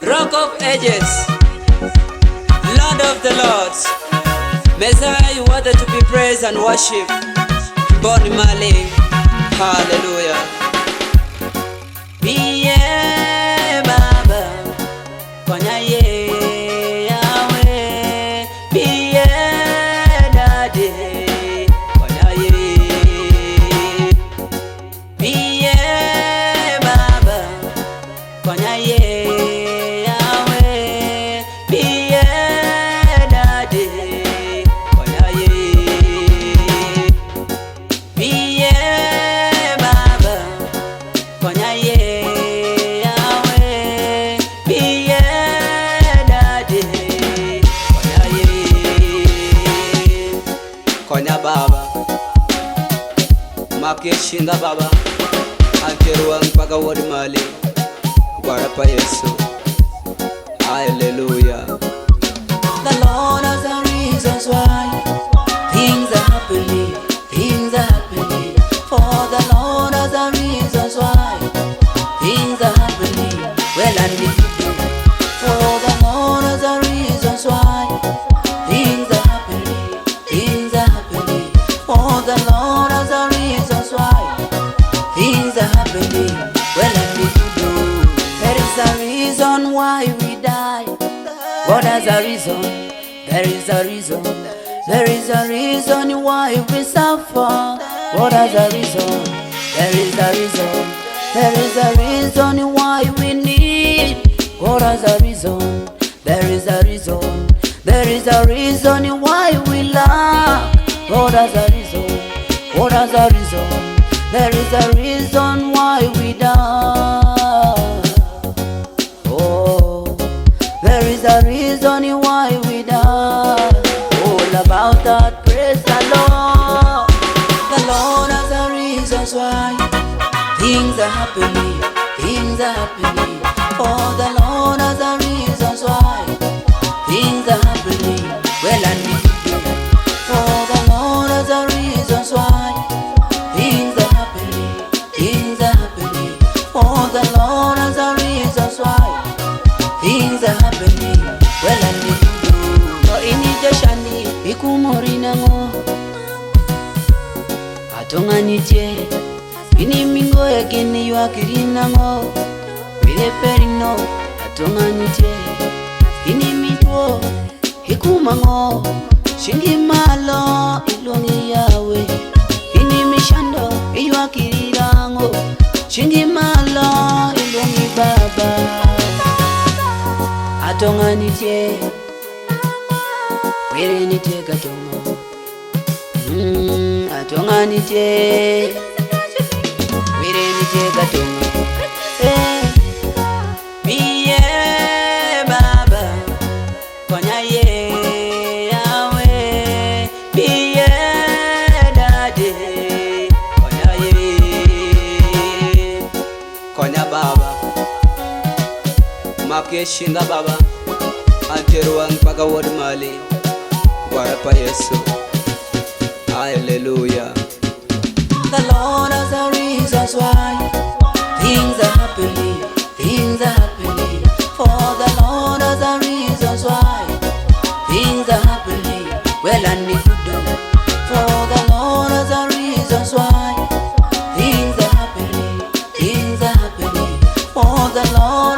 Rock of Ages, Lord of the Lords, Messiah, you worthy to be praised and worshipped. Bon Marley, hallelujah. Biye Baba, Konya ye Yahweh, Biye Daddy, Konya ye, Biye Baba, Konya ye Yahweh, Biye Daddy, Konya ye, Biye Baba, Konya ye Yahweh, Biye Daddy, Konya ye, Konya Baba, Makishinda Baba, Ankeruwa mpaka wadi mali Warapa Yesu, hallelujah. The Lord has the reasons why things are happening, things are happening. For the Lord has the reasons why things are happening. Well, and if you do, for the Lord has the reasons why things are happening, things are happening. For the Lord has the reasons why things are happening. Well, and if you do, there is a reason why we die. God has a reason. There is a reason. There is a reason why we suffer. God has a reason. There is a reason. There is a reason why we need. God has a reason. There is a reason. There is a reason why we lack. God has a reason. God has a reason. There is a reason why we die. Oh, there is a reason why we die. All about that, praise the Lord. The Lord has a reasons why things are happening, things are happening. Oh, the Lord has a reasons why things are happening. Well, and if you do, for the Lord has a reasons why things are happening, things are happening. For the Lord has a reasons why things are happening. Well, and if you do, no initially, ikumorina ngo atonga niche ini mingo yakini yuakirina ngo vile perino atonga niche ini mitwo hikuma ngo shingi malo ilongi yawe ini mishando yuakirira ngo shingi malo ilongi baba atonga niche wele niteka tonga atonga niche wele niteka tonga Biye Baba Konya ye Yahweh Biye Daddy Konya ye Konya Baba Makishinda Baba Ankeruwa mpaka wadi mali Warapa Yesu, hallelujah. The Lord has the reasons why things are happening, things are happening. For the Lord has the reasons why things are happening. Well, and if you do, for the Lord has the reasons why things are happening, things are happening. For the Lord